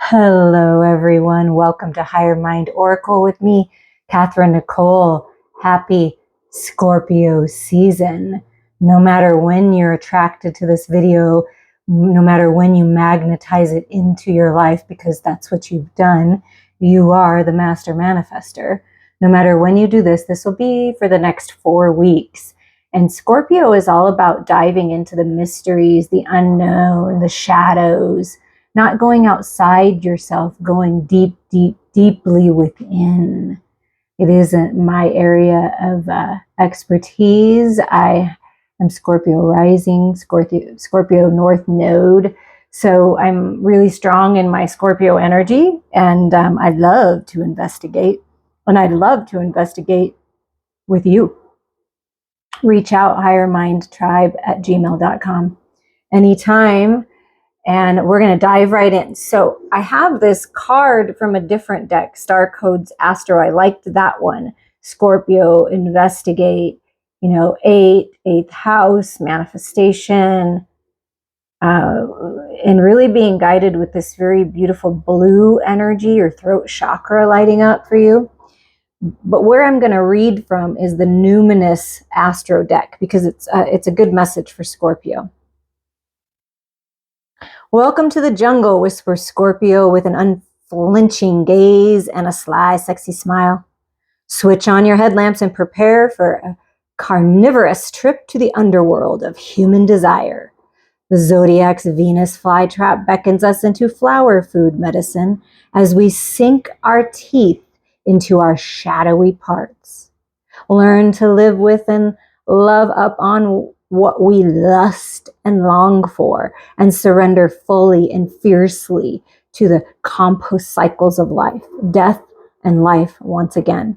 Hello, everyone. Welcome to Higher Mind Oracle with me, Katherine Nichole. Happy Scorpio season. No matter when you're attracted to this video, no matter when you magnetize it into your life, because that's what you've done, you are the master manifester. No matter when you do this, this will be for the next 4 weeks. And Scorpio is all about diving into the mysteries, the unknown, the shadows, not going outside yourself, going deeply within. It isn't my area of expertise. I am Scorpio rising, Scorpio North Node. So I'm really strong in my Scorpio energy, and I love to investigate. And I'd love to investigate with you. Reach out, highermindtribe@gmail.com anytime. And we're going to dive right in. So I have this card from a different deck, Star Codes Astro. I liked that one. Scorpio, investigate, eighth house, manifestation, and really being guided with this very beautiful blue energy, your throat chakra lighting up for you. But where I'm going to read from is the Numinous Astro deck, because it's a good message for Scorpio. Welcome to the jungle, whispers Scorpio with an unflinching gaze and a sly, sexy smile. Switch on your headlamps and prepare for a carnivorous trip to the underworld of human desire. The zodiac's Venus flytrap beckons us into flower food medicine as we sink our teeth into our shadowy parts. Learn to live with and love up on what we lust and long for, and surrender fully and fiercely to the compost cycles of life, death and life once again.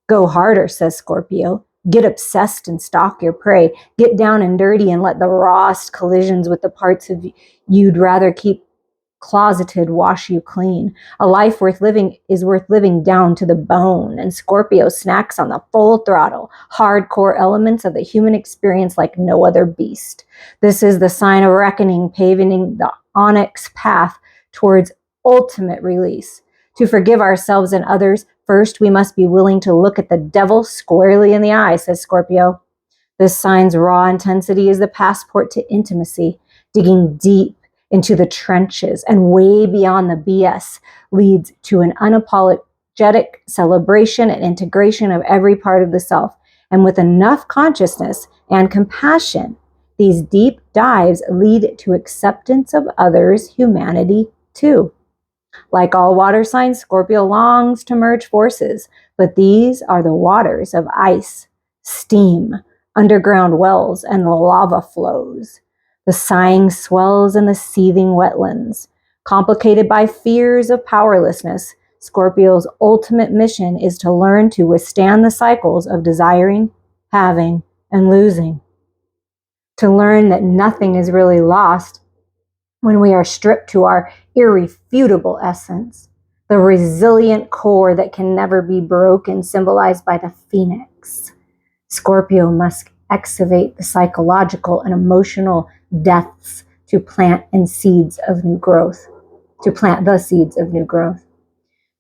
Go harder, says Scorpio. Get obsessed and stalk your prey. Get down and dirty and let the rawest collisions with the parts of you'd rather keep closeted wash you clean. A life worth living is worth living down to the bone, and Scorpio snacks on the full throttle, hardcore elements of the human experience like no other beast. This is the sign of reckoning, paving the onyx path towards ultimate release. To forgive ourselves and others, first we must be willing to look at the devil squarely in the eye, says Scorpio. This sign's raw intensity is the passport to intimacy, digging deep into the trenches and way beyond the BS leads to an unapologetic celebration and integration of every part of the self. And with enough consciousness and compassion, these deep dives lead to acceptance of others' humanity too. Like all water signs, Scorpio longs to merge forces, but these are the waters of ice, steam, underground wells, and lava flows. The sighing swells and the seething wetlands. Complicated by fears of powerlessness, Scorpio's ultimate mission is to learn to withstand the cycles of desiring, having, and losing. To learn that nothing is really lost when we are stripped to our irrefutable essence, the resilient core that can never be broken, symbolized by the phoenix. Scorpio must excavate the psychological and emotional deaths to plant the seeds of new growth.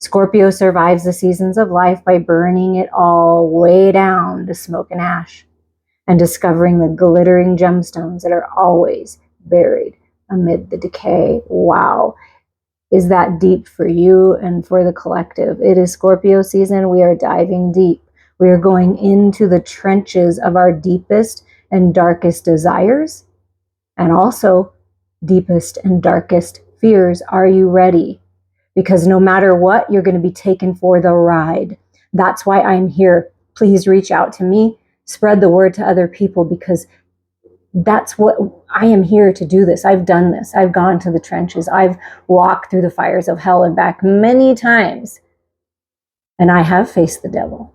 Scorpio survives the seasons of life by burning it all way down to smoke and ash, and discovering the glittering gemstones that are always buried amid the decay. Wow. Is that deep for you and for the collective? It is Scorpio season. We are diving deep. We are going into the trenches of our deepest and darkest desires, and also deepest and darkest fears. Are you ready? Because no matter what, you're going to be taken for the ride. That's why I'm here. Please reach out to me. Spread the word to other people, because that's what I am here to do. This. I've done this. I've gone to the trenches. I've walked through the fires of hell and back many times. And I have faced the devil,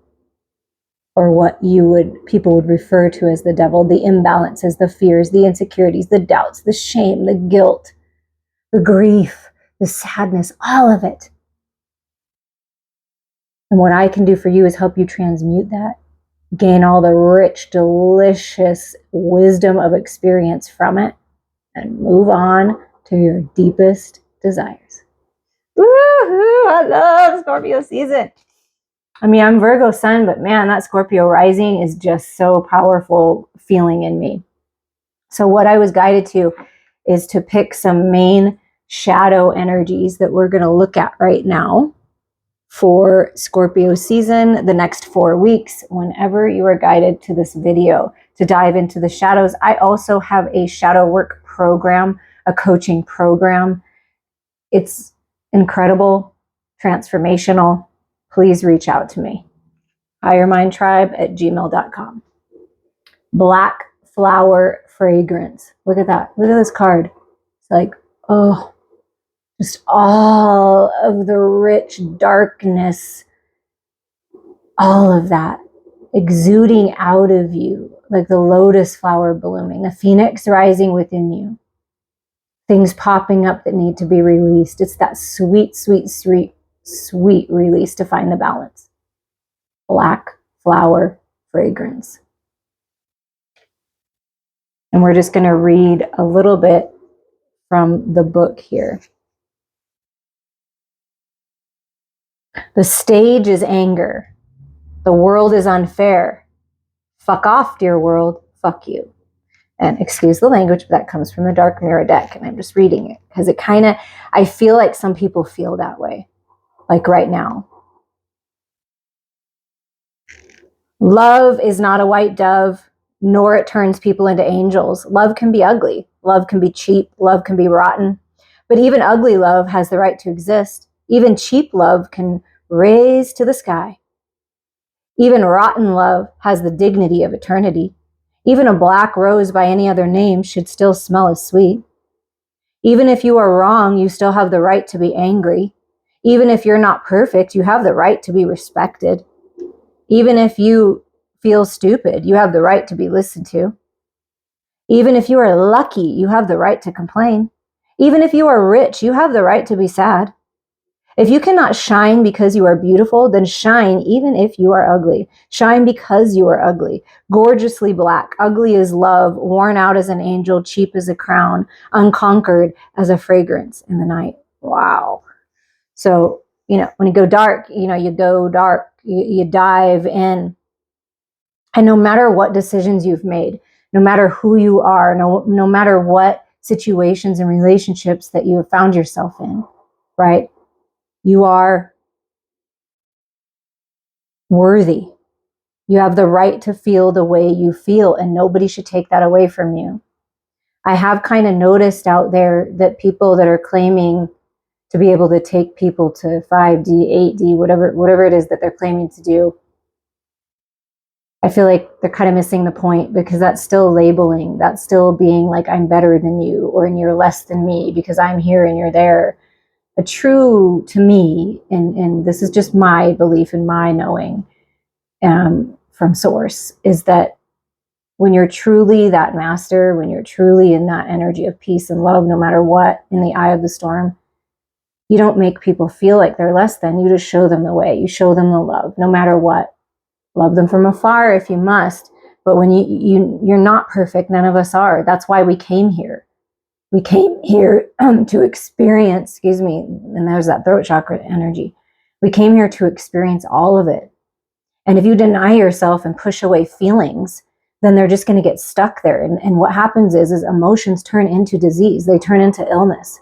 or what people would refer to as the devil, the imbalances, the fears, the insecurities, the doubts, the shame, the guilt, the grief, the sadness, all of it. And what I can do for you is help you transmute that, gain all the rich, delicious wisdom of experience from it, and move on to your deepest desires. I love Scorpio season. I mean, I'm Virgo sun, but man, that Scorpio rising is just so powerful feeling in me. So what I was guided to is to pick some main shadow energies that we're going to look at right now for Scorpio season, the next 4 weeks, whenever you are guided to this video to dive into the shadows. I also have a shadow work program, a coaching program. It's incredible, transformational. Please reach out to me. highermindtribe@gmail.com. Black flower fragrance. Look at that. Look at this card. It's like, oh, just all of the rich darkness, all of that exuding out of you, like the lotus flower blooming, the phoenix rising within you, things popping up that need to be released. It's that sweet, sweet, sweet, sweet release to find the balance. Black flower fragrance. And we're just going to read a little bit from the book here. The stage is anger. The world is unfair. Fuck off, dear world. Fuck you. And excuse the language, but that comes from the Dark Mirror deck, and I'm just reading it because it kind of, I feel like some people feel that way, like right now. Love is not a white dove, nor it turns people into angels. Love can be ugly. Love can be cheap. Love can be rotten. But even ugly love has the right to exist. Even cheap love can raise to the sky. Even rotten love has the dignity of eternity. Even a black rose by any other name should still smell as sweet. Even if you are wrong, you still have the right to be angry. Even if you're not perfect, you have the right to be respected. Even if you feel stupid, you have the right to be listened to. Even if you are lucky, you have the right to complain. Even if you are rich, you have the right to be sad. If you cannot shine because you are beautiful, then shine even if you are ugly. Shine because you are ugly. Gorgeously black, ugly as love, worn out as an angel, cheap as a crown, unconquered as a fragrance in the night. Wow. So, when you go dark, you go dark, you dive in. And no matter what decisions you've made, no matter who you are, no matter what situations and relationships that you have found yourself in, right? You are worthy. You have the right to feel the way you feel, and nobody should take that away from you. I have kind of noticed out there that people that are claiming to be able to take people to 5D, 8D, whatever it is that they're claiming to do, I feel like they're kind of missing the point, because that's still labeling. That's still being like, I'm better than you, or you're less than me because I'm here and you're there. A true, to me, and this is just my belief and my knowing from source, is that when you're truly that master, when you're truly in that energy of peace and love, no matter what, in the eye of the storm, you don't make people feel like they're less than. You just show them the way. You show them the love, no matter what. Love them from afar if you must. But when you're not perfect, none of us are. That's why we came here. We came here to experience, and there's that throat chakra energy. We came here to experience all of it. And if you deny yourself and push away feelings, then they're just going to get stuck there. And what happens is emotions turn into disease. They turn into illness.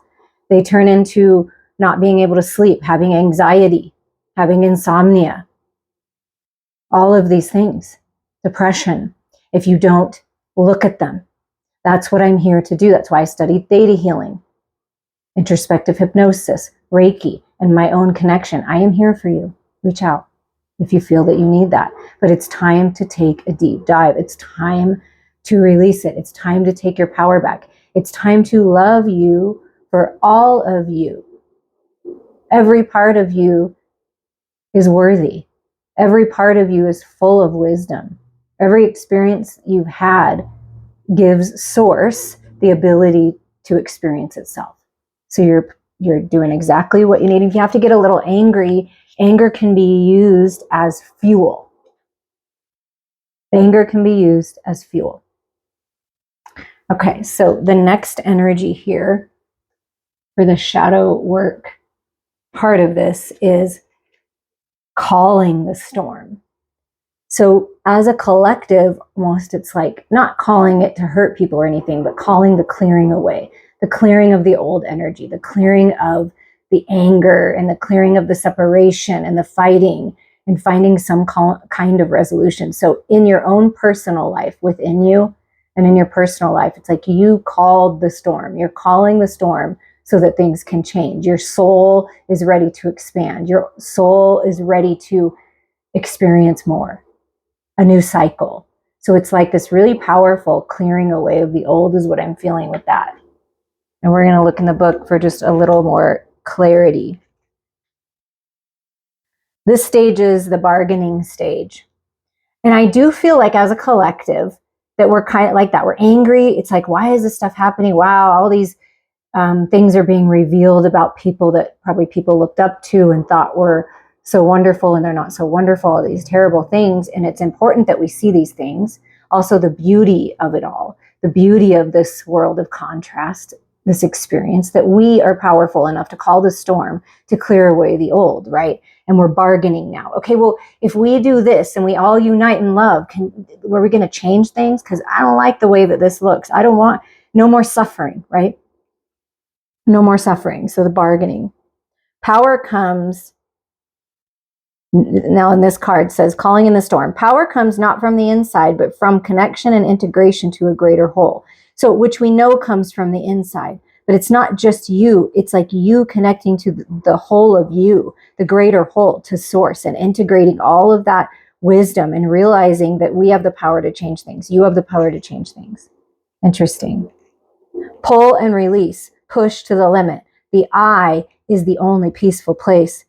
They turn into not being able to sleep, having anxiety, having insomnia, all of these things, depression, if you don't look at them. That's what I'm here to do. That's why I studied theta healing, introspective hypnosis, Reiki, and my own connection. I am here for you. Reach out if you feel that you need that. But it's time to take a deep dive. It's time to release it. It's time to take your power back. It's time to love you for all of you. Every part of you is worthy. Every part of you is full of wisdom. Every experience you've had gives source the ability to experience itself. So you're doing exactly what you need. If you have to get a little angry, anger can be used as fuel. Anger can be used as fuel. Okay, so the next energy here for the shadow work part of this is calling the storm. So as a collective, almost it's like not calling it to hurt people or anything, but calling the clearing away, the clearing of the old energy, the clearing of the anger and the clearing of the separation and the fighting, and finding some kind of resolution. So in your own personal life, within you and in your personal life, it's like you called the storm. You're calling the storm so that things can change. Your soul is ready to expand. Your soul is ready to experience more, a new cycle. So it's like this really powerful clearing away of the old is what I'm feeling with that. And we're going to look in the book for just a little more clarity. This stage is the bargaining stage. And I do feel like as a collective that we're kind of like that. We're angry. It's like, why is this stuff happening? Wow, all these things are being revealed about people that probably people looked up to and thought were so wonderful, and they're not so wonderful, all these terrible things. And it's important that we see these things. Also, the beauty of it all, the beauty of this world of contrast, this experience, that we are powerful enough to call the storm to clear away the old, right? And we're bargaining now. Okay, well, if we do this and we all unite in love, were we going to change things? Because I don't like the way that this looks. I don't want no more suffering, right? No more suffering. So the bargaining. Power comes, now in this card says, calling in the storm. Power comes not from the inside, but from connection and integration to a greater whole. So which we know comes from the inside. But it's not just you. It's like you connecting to the whole of you, the greater whole, to source, and integrating all of that wisdom and realizing that we have the power to change things. You have the power to change things. Interesting. Pull and release. Push to the limit. The I is the only peaceful place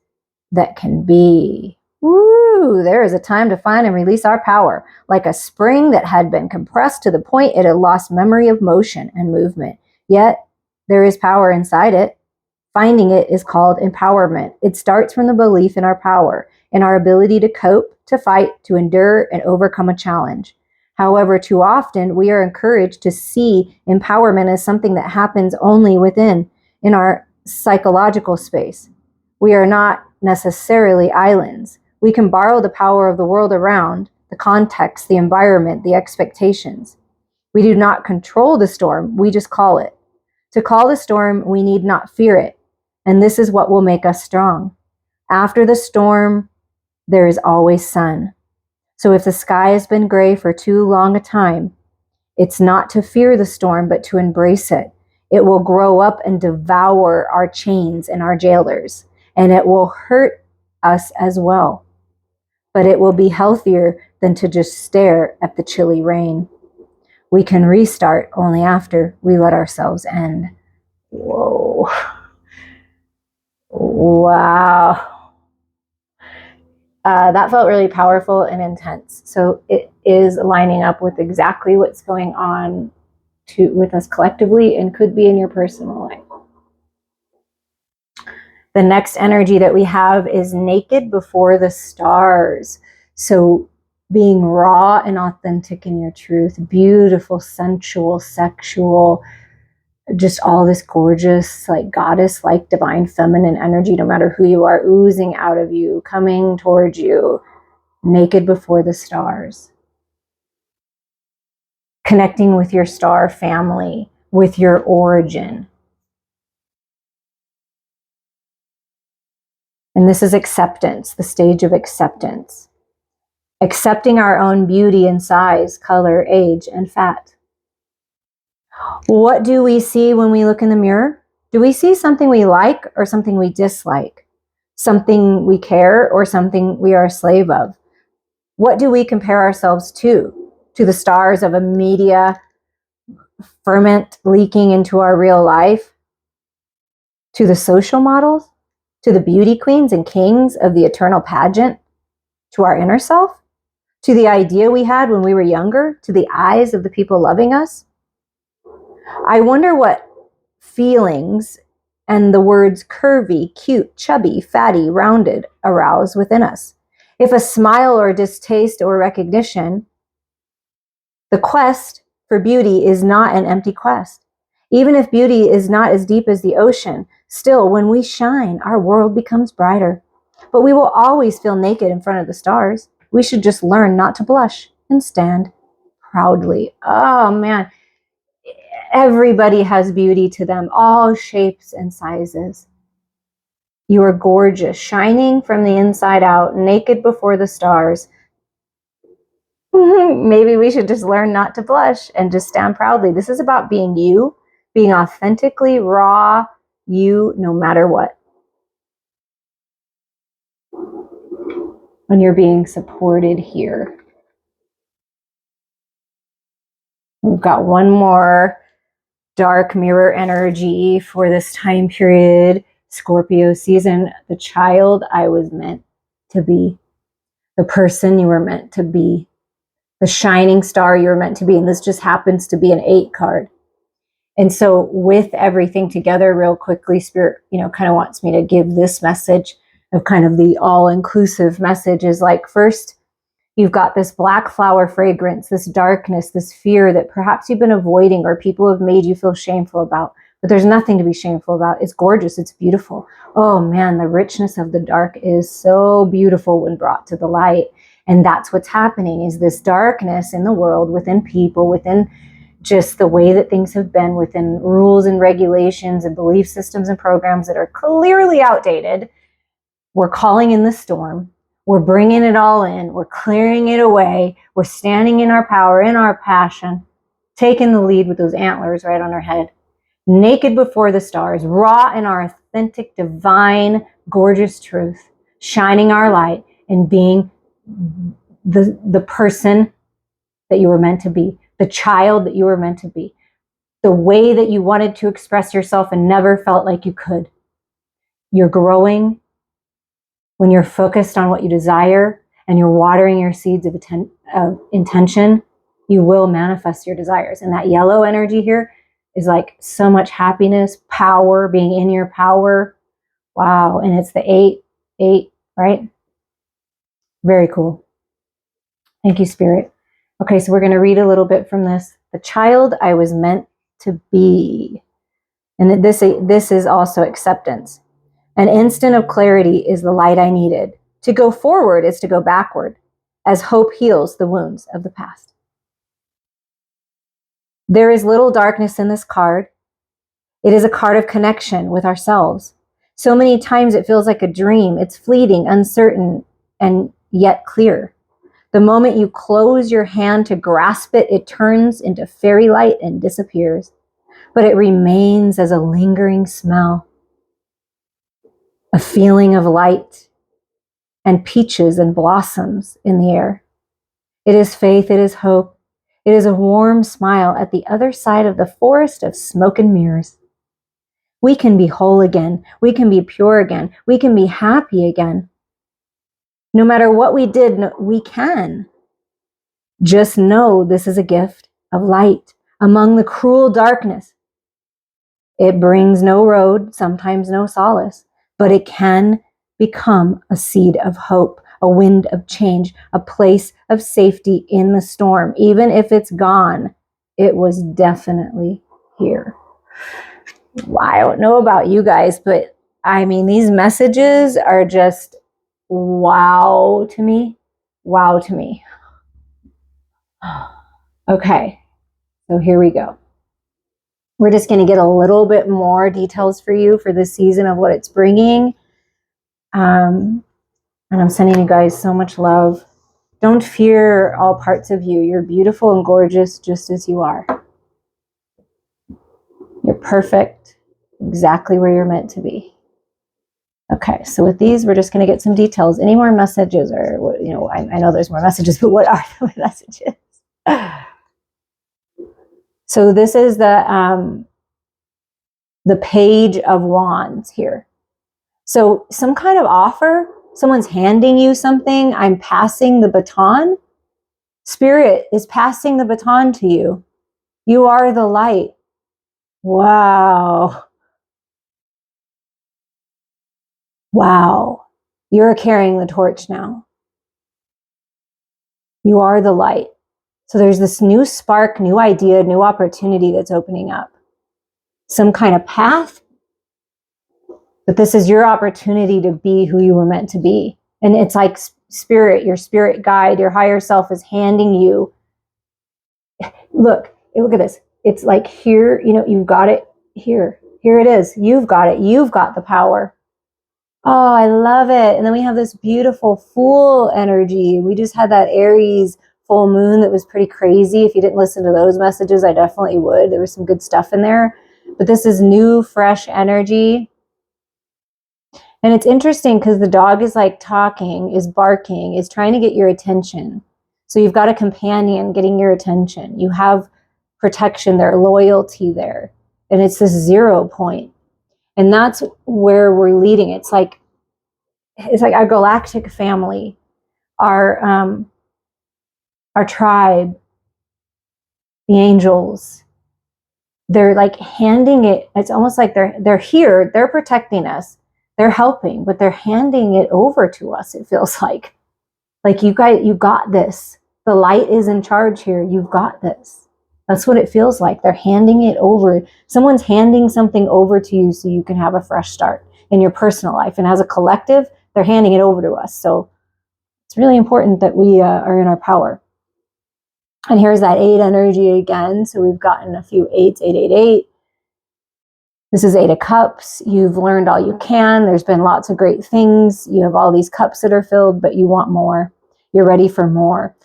that can be. Woo! There is a time to find and release our power, like a spring that had been compressed to the point it had lost memory of motion and movement. Yet, there is power inside it. Finding it is called empowerment. It starts from the belief in our power, in our ability to cope, to fight, to endure, and overcome a challenge. However, too often, we are encouraged to see empowerment as something that happens only within, in our psychological space. We are not necessarily islands. We can borrow the power of the world around, the context, the environment, the expectations. We do not control the storm, we just call it. To call the storm, we need not fear it. And this is what will make us strong. After the storm, there is always sun. So if the sky has been gray for too long a time, it's not to fear the storm, but to embrace it. It will grow up and devour our chains and our jailers, and it will hurt us as well. But it will be healthier than to just stare at the chilly rain. We can restart only after we let ourselves end. Whoa. Wow. That felt really powerful and intense. So it is lining up with exactly what's going on with us collectively and could be in your personal life. The next energy that we have is naked before the stars. So being raw and authentic in your truth, beautiful, sensual, sexual, just all this gorgeous, like goddess, like divine feminine energy, no matter who you are, oozing out of you, coming towards you, naked before the stars. Connecting with your star family, with your origin. And this is acceptance, the stage of acceptance. Accepting our own beauty and size, color, age, and fat. What do we see when we look in the mirror? Do we see something we like or something we dislike? Something we care or something we are a slave of? What do we compare ourselves to? To the stars of a media ferment leaking into our real life? To the social models? To the beauty queens and kings of the eternal pageant? To our inner self? To the idea we had when we were younger? To the eyes of the people loving us? I wonder what feelings and the words curvy, cute, chubby, fatty, rounded arouse within us. If a smile or distaste or recognition, the quest for beauty is not an empty quest. Even if beauty is not as deep as the ocean, Still, when we shine, our world becomes brighter. But we will always feel naked in front of the stars. We should just learn not to blush and stand proudly. Oh man, everybody has beauty to them, all shapes and sizes. You are gorgeous, shining from the inside out, naked before the stars. Maybe we should just learn not to blush and just stand proudly. This is about being you, being authentically raw, you, no matter what. When you're being supported here. We've got one more dark mirror energy for this time period, Scorpio season. The child I was meant to be, the person you were meant to be, the shining star you were meant to be. And this just happens to be an 8 card. And so with everything together, real quickly, Spirit, kind of wants me to give this message of kind of the all-inclusive message is like, first, you've got this black flower fragrance, this darkness, this fear that perhaps you've been avoiding or people have made you feel shameful about. But there's nothing to be shameful about. It's gorgeous. It's beautiful. Oh man, the richness of the dark is so beautiful when brought to the light. And that's what's happening, is this darkness in the world, within people, within just the way that things have been, within rules and regulations and belief systems and programs that are clearly outdated. We're calling in the storm. We're bringing it all in. We're clearing it away. We're standing in our power, in our passion, taking the lead with those antlers right on our head, naked before the stars, raw in our authentic, divine, gorgeous truth, shining our light and being the person that you were meant to be, the child that you were meant to be, the way that you wanted to express yourself and never felt like you could. You're growing when you're focused on what you desire and you're watering your seeds of intention. You will manifest your desires. And that yellow energy here is like so much happiness, power, being in your power. Wow. And it's the 8, right? Very cool. Thank you, Spirit. Okay, so we're going to read a little bit from this. The child I was meant to be. And this is also acceptance. An instant of clarity is the light I needed. To go forward is to go backward, as hope heals the wounds of the past. There is little darkness in this card. It is a card of connection with ourselves. So many times it feels like a dream. It's fleeting, uncertain, and yet clear. The moment you close your hand to grasp it, it turns into fairy light and disappears. But it remains as a lingering smell, a feeling of light and peaches and blossoms in the air. It is faith, it is hope. It is a warm smile at the other side of the forest of smoke and mirrors. We can be whole again. We can be pure again. We can be happy again. No matter what we did, we can. Just know this is a gift of light among the cruel darkness. It brings no road, sometimes no solace, but it can become a seed of hope, a wind of change, a place of safety in the storm. Even if it's gone, it was definitely here. I don't know about you guys, but I mean, these messages are just wow to me. Wow to me. Okay, so here we go. We're just going to get a little bit more details for you for this season of what it's bringing. And I'm sending you guys so much love. Don't fear all parts of you. You're beautiful and gorgeous just as you are. You're perfect, exactly where you're meant to be. Okay, so with these, we're just going to get some details. Any more messages, or I know there's more messages, but what are the messages? So this is the Page of Wands here. So some kind of offer, someone's handing you something. I'm passing the baton. Spirit is passing the baton to you. You are the light. Wow. Wow. You're carrying the torch now. You are the light. So there's this new spark, new idea, new opportunity that's opening up. Some kind of path. But this is your opportunity to be who you were meant to be. And it's like spirit, your spirit guide, your higher self is handing you. Look at this. It's like here, you've got it here. Here it is. You've got it. You've got the power. Oh, I love it. And then we have this beautiful Fool energy. We just had that Aries full moon that was pretty crazy. If you didn't listen to those messages, I definitely would. There was some good stuff in there. But this is new, fresh energy. And it's interesting because the dog is like talking, is barking, is trying to get your attention. So you've got a companion getting your attention. You have protection there, loyalty there. And it's this 0 point. And that's where we're leading. It's like our galactic family, our tribe, the angels. They're like handing it. It's almost like they're here. They're protecting us. They're helping, but they're handing it over to us. It feels like you guys, you got this. The light is in charge here. You've got this. That's what it feels like. They're handing it over. Someone's handing something over to you so you can have a fresh start in your personal life. And as a collective, they're handing it over to us. So it's really important that we are in our power. And here's that 8 energy again. So we've gotten a few 8s, 888. This is 8 of Cups. You've learned all you can. There's been lots of great things. You have all these cups that are filled, but you want more. You're ready for more.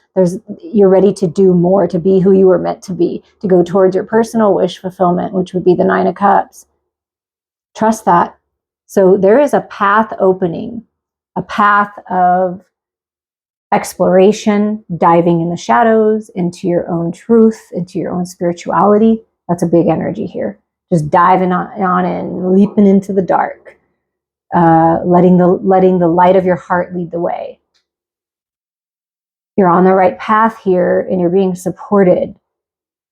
You're ready to do more, to be who you were meant to be, to go towards your personal wish fulfillment, which would be the 9 of Cups. Trust that. So there is a path opening, a path of exploration, diving in the shadows, into your own truth, into your own spirituality. That's a big energy here. Just diving on in, leaping into the dark, letting the light of your heart lead the way. You're on the right path here and you're being supported.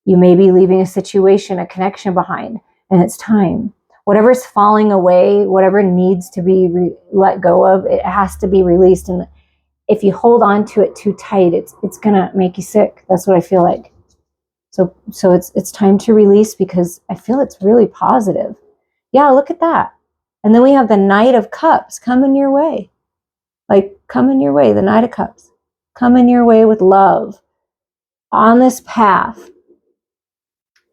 You may be leaving a situation, a connection behind, and it's time. Whatever's falling away, whatever needs to be let go of, it has to be released. And if you hold on to it too tight, it's going to make you sick. That's what I feel like. So it's time to release because I feel it's really positive. Yeah, look at that. And then we have the Knight of Cups coming your way. Like, coming your way, the Knight of Cups. Coming your way with love. On this path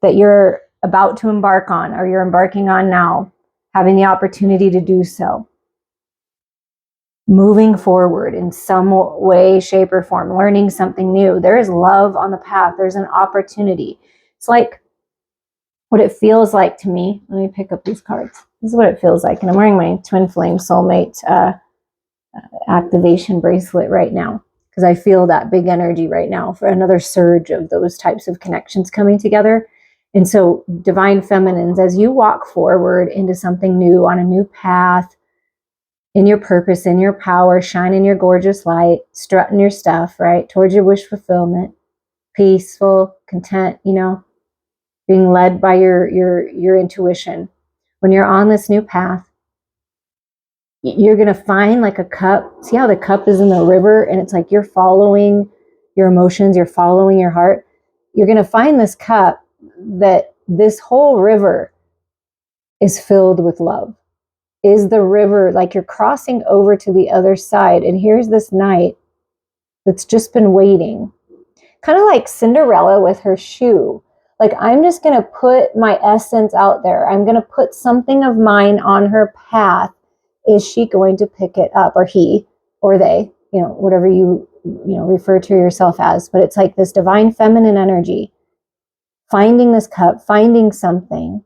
that you're about to embark on, or you're embarking on now, having the opportunity to do so. Moving forward in some way, shape, or form, learning something new. There is love on the path. There's an opportunity. It's like what it feels like to me. Let me pick up these cards. This is what it feels like. And I'm wearing my Twin Flame Soulmate activation bracelet right now because I feel that big energy right now for another surge of those types of connections coming together. And so, Divine Feminines, as you walk forward into something new, on a new path, in your purpose, in your power, shining your gorgeous light, strutting your stuff, right, towards your wish fulfillment, peaceful, content, being led by your intuition. When you're on this new path, you're going to find like a cup. See how the cup is in the river and it's like you're following your emotions, you're following your heart. You're going to find this cup that this whole river is filled with love. Is the river, like you're crossing over to the other side, and here's this knight that's just been waiting, kind of like Cinderella with her shoe. Like, I'm just going to put my essence out there. I'm going to put something of mine on her path. Is she going to pick it up, or he, or they, whatever you refer to yourself as? But it's like this divine feminine energy, finding this cup, finding something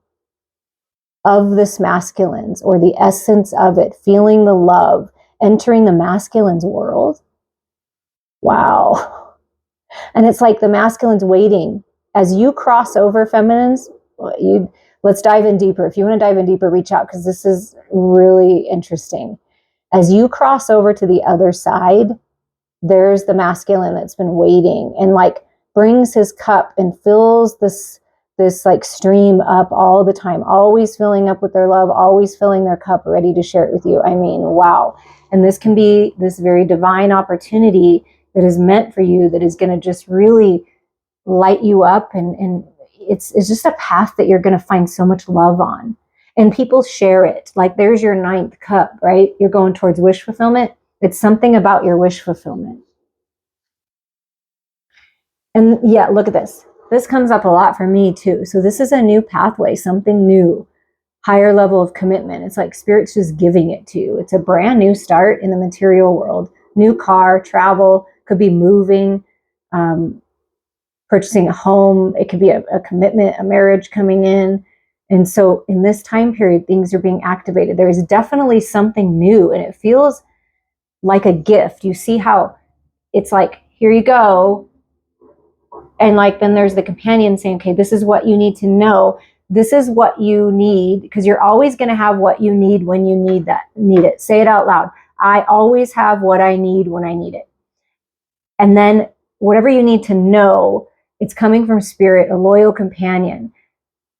of this masculine's, or the essence of it, feeling the love, entering the masculine's world. Wow. And it's like the masculine's waiting. As you cross over, feminines, let's dive in deeper. If you want to dive in deeper, reach out, because this is really interesting. As you cross over to the other side, there's the masculine that's been waiting and like brings his cup and fills this like stream up all the time, always filling up with their love, always filling their cup, ready to share it with you. I mean, wow. And this can be this very divine opportunity that is meant for you, that is going to just really light you up. And it's just a path that you're going to find so much love on. And people share it. Like there's your 9th cup, right? You're going towards wish fulfillment. It's something about your wish fulfillment. And yeah, look at this. This comes up a lot for me too. So this is a new pathway, something new, higher level of commitment. It's like Spirit's just giving it to you. It's a brand new start in the material world. New car, travel, could be moving, purchasing a home. It could be a commitment, a marriage coming in. And so in this time period, things are being activated. There is definitely something new, and it feels like a gift. You see how it's like, here you go. And like, then there's the companion saying, okay, this is what you need to know. This is what you need, because you're always going to have what you need when you need it. Say it out loud. I always have what I need when I need it. And then whatever you need to know, it's coming from Spirit, a loyal companion.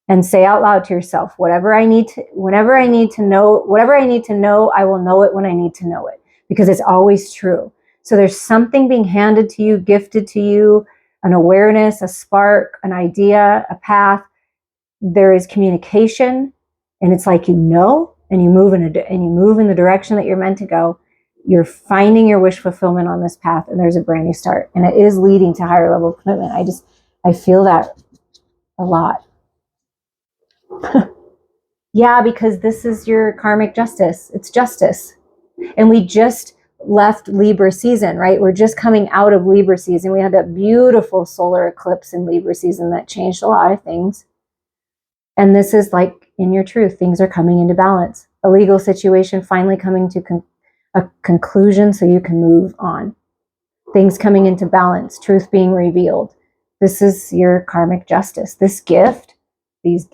And say out loud to yourself, whatever I need to know, I will know it when I need to know it, because it's always true. So there's something being handed to you, gifted to you, an awareness, a spark, an idea, a path. There is communication, and it's like, and you move in the direction that you're meant to go. You're finding your wish fulfillment on this path, and there's a brand new start, and it is leading to higher level commitment. I feel that a lot. Yeah, because this is your karmic justice. It's justice. And we just left Libra season, right? We're just coming out of Libra season. We had that beautiful solar eclipse in Libra season that changed a lot of things. And this is like, in your truth, things are coming into balance. A legal situation finally coming to a conclusion so you can move on. Things coming into balance, truth being revealed. This is your karmic justice. This gift,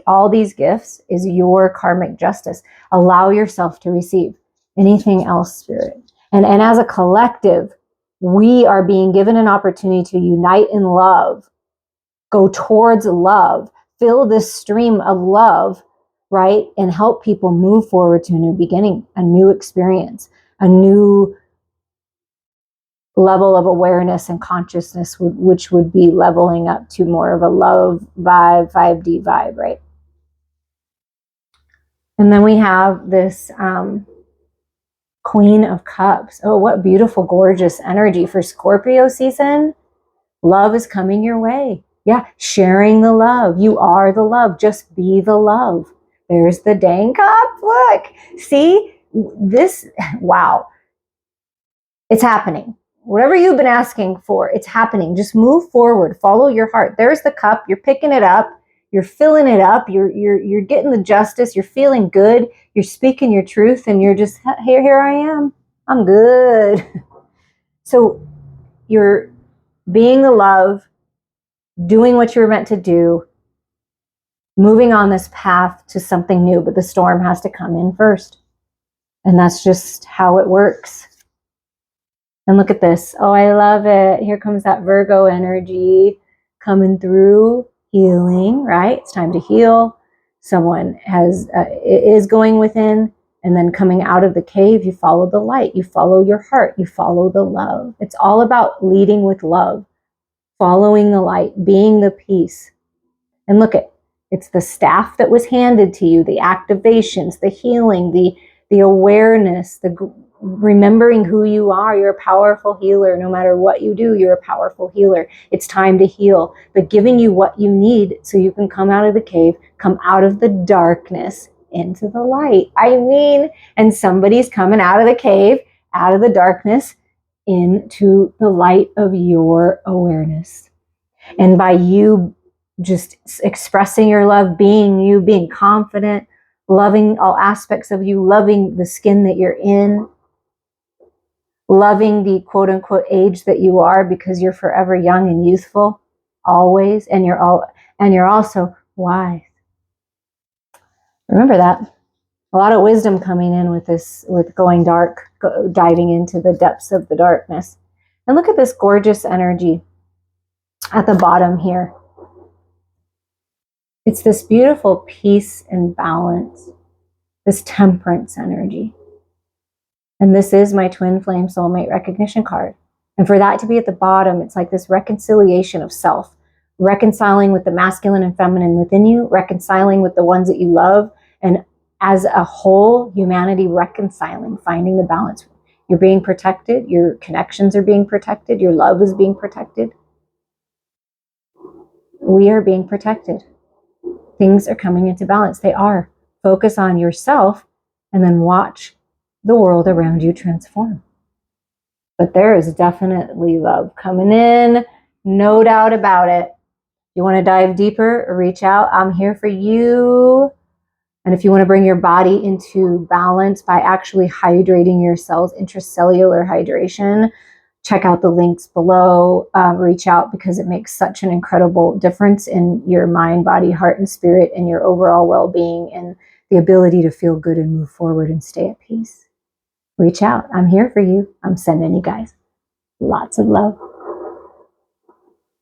all these gifts is your karmic justice. Allow yourself to receive anything else, Spirit. And as a collective, we are being given an opportunity to unite in love, go towards love, fill this stream of love, right? And help people move forward to a new beginning, a new experience, a new level of awareness and consciousness, which would be leveling up to more of a love vibe, 5D vibe, right? And then we have this Queen of Cups. Oh, what beautiful, gorgeous energy for Scorpio season. Love is coming your way. Yeah, sharing the love. You are the love. Just be the love. There's the dang cup. Look, see this. Wow. It's happening. Whatever you've been asking for, it's happening. Just move forward. Follow your heart. There's the cup. You're picking it up. You're filling it up. You're getting the justice. You're feeling good. You're speaking your truth, and you're just, here I am. I'm good. So you're being the love, doing what you're meant to do, moving on this path to something new, but the storm has to come in first. And that's just how it works. And look at this. Oh, I love it. Here comes that Virgo energy coming through, healing, right? It's time to heal. Someone is going within, and then coming out of the cave, you follow the light, you follow your heart, you follow the love. It's all about leading with love, following the light, being the peace. And look it's the staff that was handed to you, the activations, the healing, the awareness, the remembering who you are. You're a powerful healer. No matter what you do, you're a powerful healer. It's time to heal, but giving you what you need so you can come out of the cave, come out of the darkness into the light. And somebody's coming out of the cave, out of the darkness, into the light of your awareness. And by you just expressing your love, being you, being confident, loving all aspects of you, loving the skin that you're in, loving the quote unquote age that you are, because you're forever young and youthful, always, and you're also wise. Remember that. A lot of wisdom coming in with this, with going dark, diving into the depths of the darkness. And look at this gorgeous energy at the bottom here. It's this beautiful peace and balance, this temperance energy. And this is my twin flame soulmate recognition card. And for that to be at the bottom, it's like this reconciliation of self, reconciling with the masculine and feminine within you, reconciling with the ones that you love, and as a whole, humanity reconciling, finding the balance. You're being protected. Your connections are being protected. Your love is being protected. We are being protected. Things are coming into balance. They are. Focus on yourself and then watch the world around you transform. But there is definitely love coming in. No doubt about it. You want to dive deeper, reach out. I'm here for you. And if you want to bring your body into balance by actually hydrating your cells, intracellular hydration, check out the links below. Reach out, because it makes such an incredible difference in your mind, body, heart, and spirit, and your overall well-being and the ability to feel good and move forward and stay at peace. Reach out. I'm here for you. I'm sending you guys lots of love.